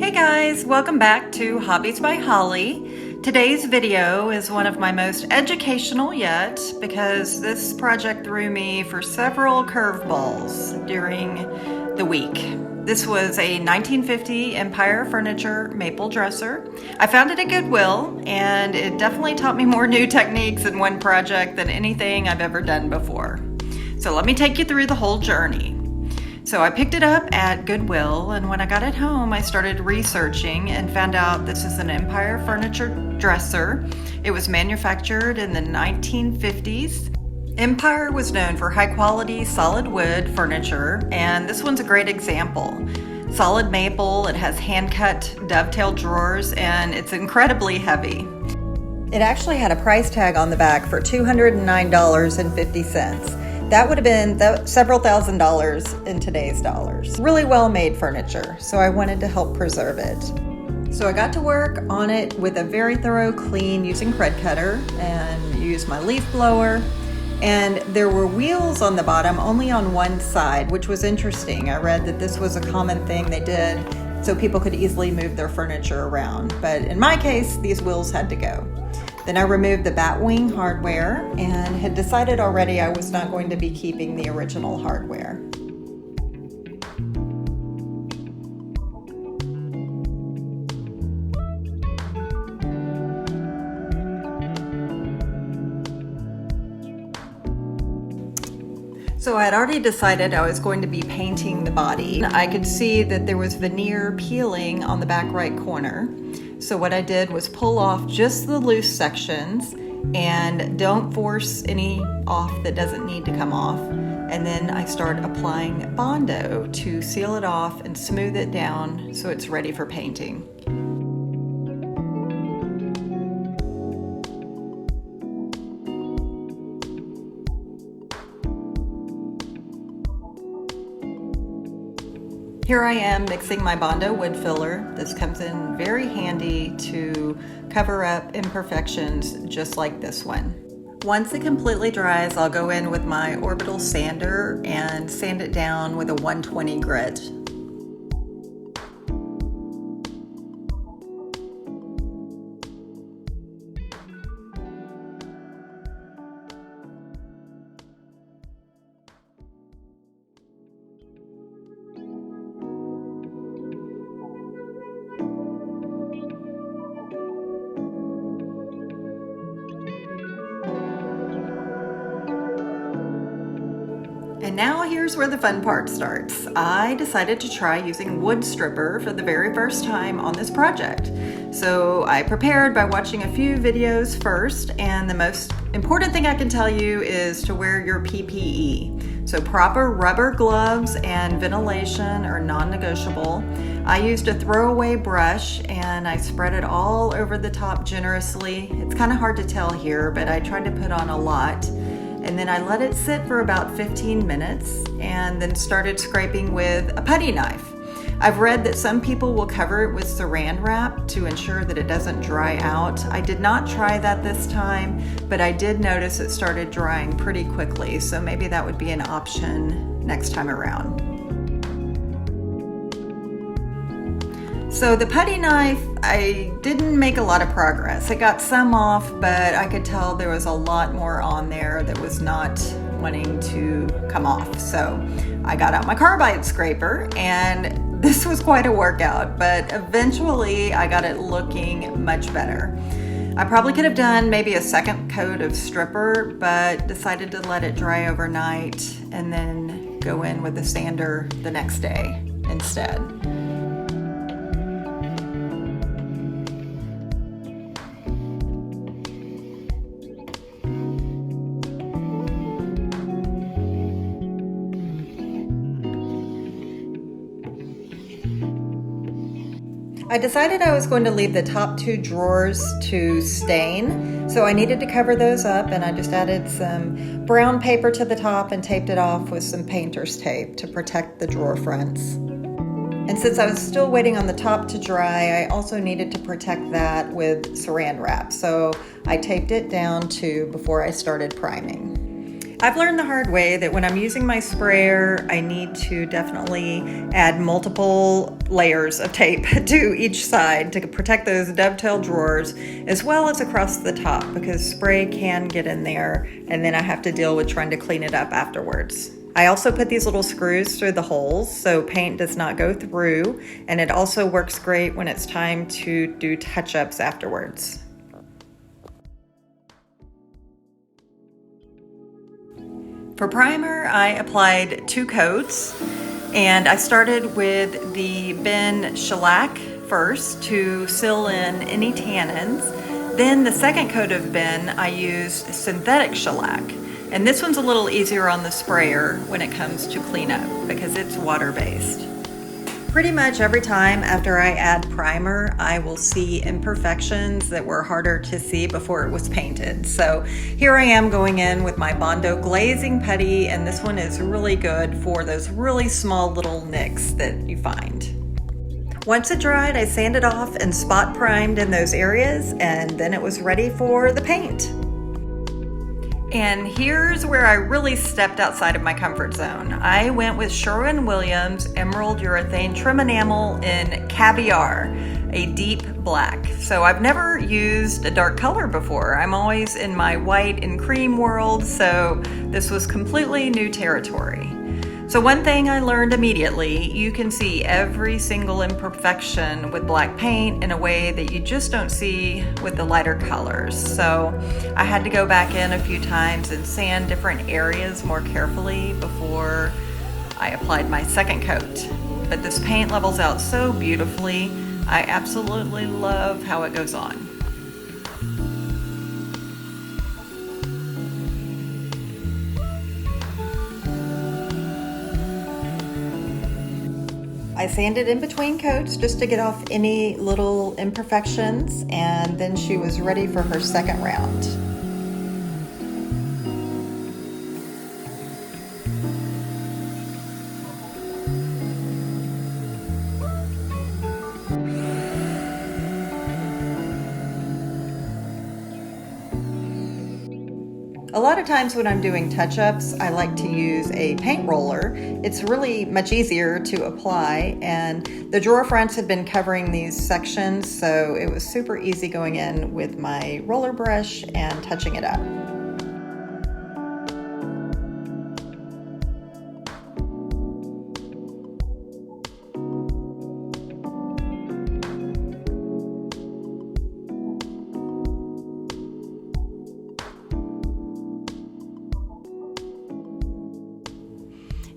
Hey guys, welcome back to Hobbies by Holly. Today's video is one of my most educational yet because this project threw me for several curveballs during the week. This was a 1950 Empire Furniture maple dresser. I found it at Goodwill and it definitely taught me more new techniques in one project than anything I've ever done before. So let me take you through the whole journey. So I picked it up at Goodwill, and when I got it home, I started researching and found out this is an Empire Furniture dresser. It was manufactured in the 1950s. Empire was known for high-quality solid wood furniture, and this one's a great example. Solid maple, it has hand-cut dovetail drawers, and it's incredibly heavy. It actually had a price tag on the back for $209.50. That would have been several $1,000s in today's dollars. Really well-made furniture, so I wanted to help preserve it. So I got to work on it with a very thorough clean using Cred Cutter and used my leaf blower. And there were wheels on the bottom only on one side, which was interesting. I read that this was a common thing they did so people could easily move their furniture around. But in my case, these wheels had to go. Then I removed the bat wing hardware and had decided already I was not going to be keeping the original hardware. So I had already decided I was going to be painting the body. I could see that there was veneer peeling on the back right corner. So what I did was pull off just the loose sections and don't force any off that doesn't need to come off. And then I start applying Bondo to seal it off and smooth it down so it's ready for painting. Here I am mixing my Bondo wood filler. This comes in very handy to cover up imperfections just like this one. Once it completely dries, I'll go in with my orbital sander and sand it down with a 120 grit. And now here's where the fun part starts. I decided to try using wood stripper for the very first time on this project. So I prepared by watching a few videos first, and the most important thing I can tell you is to wear your PPE. So proper rubber gloves and ventilation are non-negotiable. I used a throwaway brush and I spread it all over the top generously. It's kind of hard to tell here, but I tried to put on a lot. And then I let it sit for about 15 minutes and then started scraping with a putty knife. I've read that some people will cover it with saran wrap to ensure that it doesn't dry out. I did not try that this time, but I did notice it started drying pretty quickly, so maybe that would be an option next time around. So the putty knife, I didn't make a lot of progress. It got some off, but I could tell there was a lot more on there that was not wanting to come off. So I got out my carbide scraper, and this was quite a workout, but eventually I got it looking much better. I probably could have done maybe a second coat of stripper, but decided to let it dry overnight and then go in with the sander the next day instead. I decided I was going to leave the top two drawers to stain, so I needed to cover those up, and I just added some brown paper to the top and taped it off with some painter's tape to protect the drawer fronts. And since I was still waiting on the top to dry, I also needed to protect that with saran wrap, so I taped it down too before I started priming. I've learned the hard way that when I'm using my sprayer, I need to definitely add multiple layers of tape to each side to protect those dovetail drawers, as well as across the top, because spray can get in there and then I have to deal with trying to clean it up afterwards. I also put these little screws through the holes so paint does not go through, and it also works great when it's time to do touch-ups afterwards. For primer, I applied 2 coats, and I started with the Ben shellac first to seal in any tannins. Then the second coat of Ben, I used synthetic shellac. And this one's a little easier on the sprayer when it comes to cleanup because it's water-based. Pretty much every time after I add primer, I will see imperfections that were harder to see before it was painted. So here I am going in with my Bondo glazing putty, and this one is really good for those really small little nicks that you find. Once it dried, I sanded off and spot primed in those areas, and then it was ready for the paint. And here's where I really stepped outside of my comfort zone. I went with Sherwin-Williams Emerald Urethane Trim Enamel in Caviar, a deep black. So I've never used a dark color before. I'm always in my white and cream world, so this was completely new territory. So one thing I learned immediately, you can see every single imperfection with black paint in a way that you just don't see with the lighter colors. So I had to go back in a few times and sand different areas more carefully before I applied my second coat. But this paint levels out so beautifully. I absolutely love how it goes on. I sanded in between coats just to get off any little imperfections, and then she was ready for her second round. A lot of times when I'm doing touch-ups, I like to use a paint roller. It's really much easier to apply, and the drawer fronts had been covering these sections, so it was super easy going in with my roller brush and touching it up.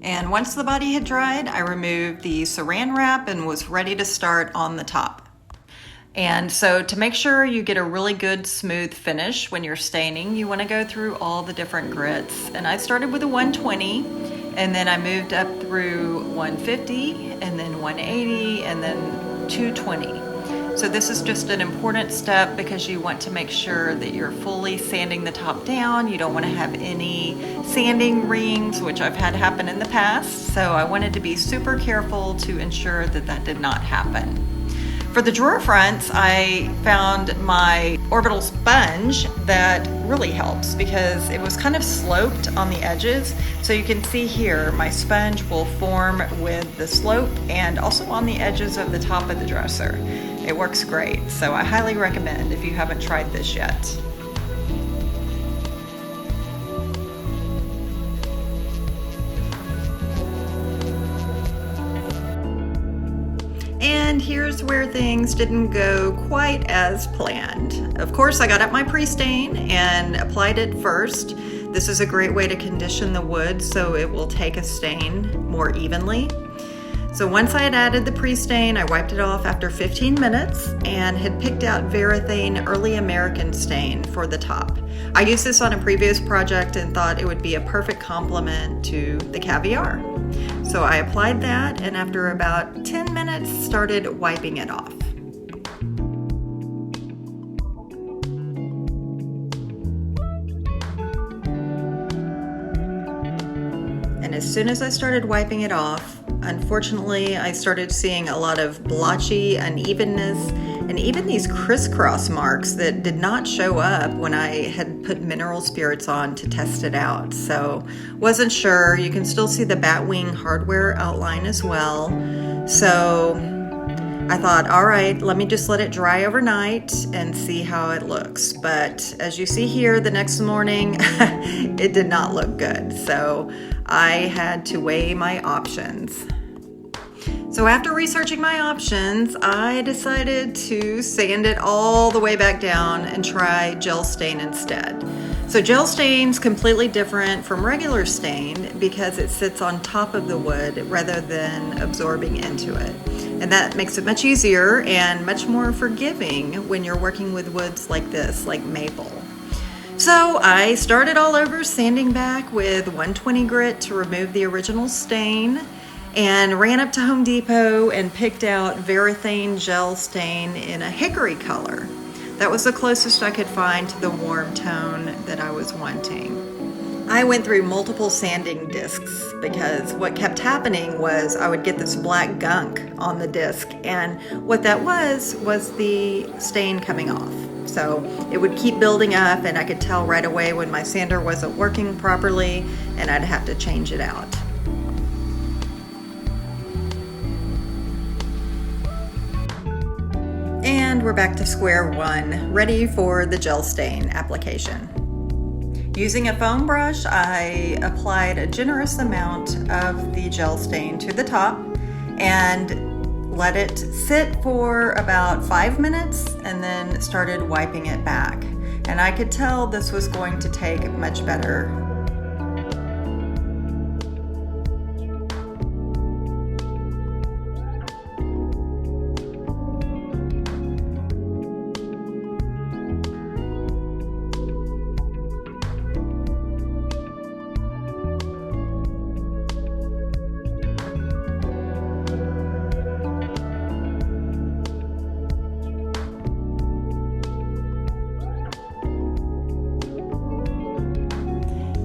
And once the body had dried, I removed the saran wrap and was ready to start on the top. And so to make sure you get a really good smooth finish when you're staining, you want to go through all the different grits. And I started with a 120, and then I moved up through 150, and then 180, and then 220. So this is just an important step because you want to make sure that you're fully sanding the top down. You don't want to have any sanding rings, which I've had happen in the past. So I wanted to be super careful to ensure that that did not happen. For the drawer fronts, I found my orbital sponge that really helps because it was kind of sloped on the edges. So you can see here, my sponge will form with the slope and also on the edges of the top of the dresser. It works great, so I highly recommend if you haven't tried this yet. And here's where things didn't go quite as planned. Of course, I got up my pre-stain and applied it first. This is a great way to condition the wood so it will take a stain more evenly. So once I had added the pre-stain, I wiped it off after 15 minutes and had picked out Varathane Early American stain for the top. I used this on a previous project and thought it would be a perfect complement to the Caviar. So I applied that, and after about 10 minutes, started wiping it off. And as soon as I started wiping it off, unfortunately, I started seeing a lot of blotchy unevenness and even these crisscross marks that did not show up when I had put mineral spirits on to test it out. So wasn't sure. You can still see the batwing hardware outline as well. So I thought, all right, let me just let it dry overnight and see how it looks. But as you see here, the next morning, it did not look good. So I had to weigh my options. So after researching my options, I decided to sand it all the way back down and try gel stain instead. So gel stain's completely different from regular stain because it sits on top of the wood rather than absorbing into it. And that makes it much easier and much more forgiving when you're working with woods like this, like maple. So I started all over, sanding back with 120 grit to remove the original stain, and ran up to Home Depot and picked out Varathane Gel Stain in a hickory color. That was the closest I could find to the warm tone that I was wanting. I went through multiple sanding discs because what kept happening was I would get this black gunk on the disc, and what that was the stain coming off. So it would keep building up, and I could tell right away when my sander wasn't working properly and I'd have to change it out. And we're back to square one, ready for the gel stain application. Using a foam brush, I applied a generous amount of the gel stain to the top and let it sit for about 5 minutes and then started wiping it back. And I could tell this was going to take much better.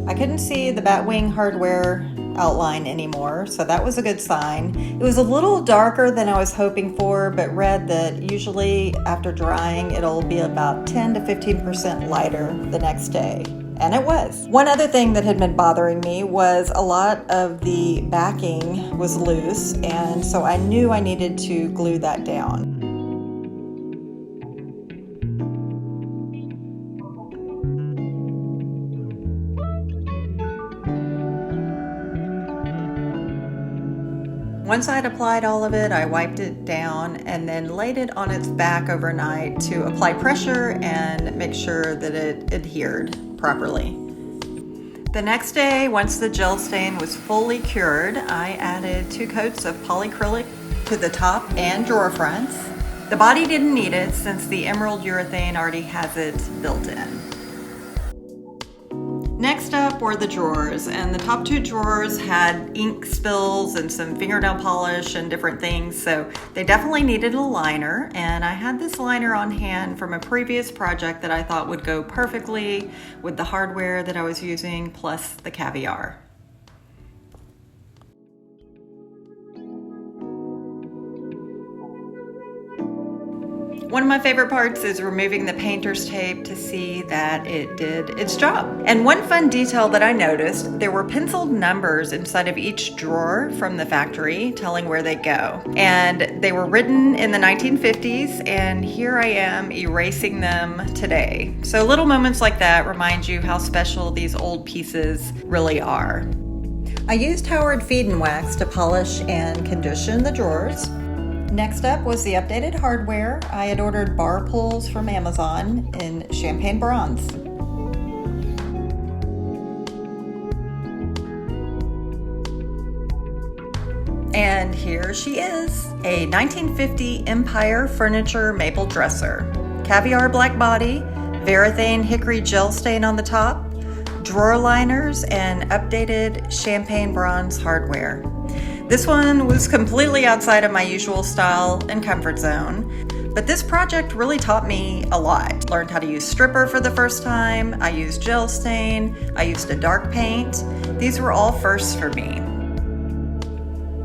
I couldn't see the batwing hardware outline anymore, so that was a good sign. It was a little darker than I was hoping for, but read that usually after drying it'll be about 10 to 15% lighter the next day. And it was. One other thing that had been bothering me was a lot of the backing was loose, and so I knew I needed to glue that down. Once I'd applied all of it, I wiped it down and then laid it on its back overnight to apply pressure and make sure that it adhered properly. The next day, once the gel stain was fully cured, I added 2 coats of polyacrylic to the top and drawer fronts. The body didn't need it since the emerald urethane already has it built in. Next up were the drawers, and the top 2 drawers had ink spills and some fingernail polish and different things, so they definitely needed a liner, and I had this liner on hand from a previous project that I thought would go perfectly with the hardware that I was using plus the Caviar. One of my favorite parts is removing the painter's tape to see that it did its job. And one fun detail that I noticed, there were penciled numbers inside of each drawer from the factory telling where they go. And they were written in the 1950s, and here I am erasing them today. So little moments like that remind you how special these old pieces really are. I used Howard Feed and Wax to polish and condition the drawers. Next up was the updated hardware. I had ordered bar pulls from Amazon in champagne bronze. And here she is, a 1950 Empire Furniture Maple Dresser. Caviar black body, Varathane Hickory Gel Stain on the top, drawer liners, and updated champagne bronze hardware. This one was completely outside of my usual style and comfort zone, but this project really taught me a lot. Learned how to use stripper for the first time, I used gel stain, I used a dark paint. These were all firsts for me.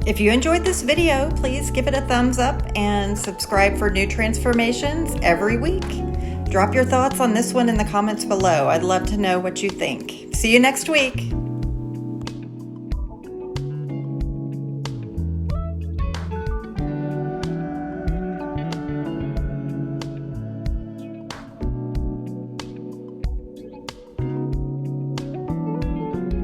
If you enjoyed this video, please give it a thumbs up and subscribe for new transformations every week. Drop your thoughts on this one in the comments below. I'd love to know what you think. See you next week.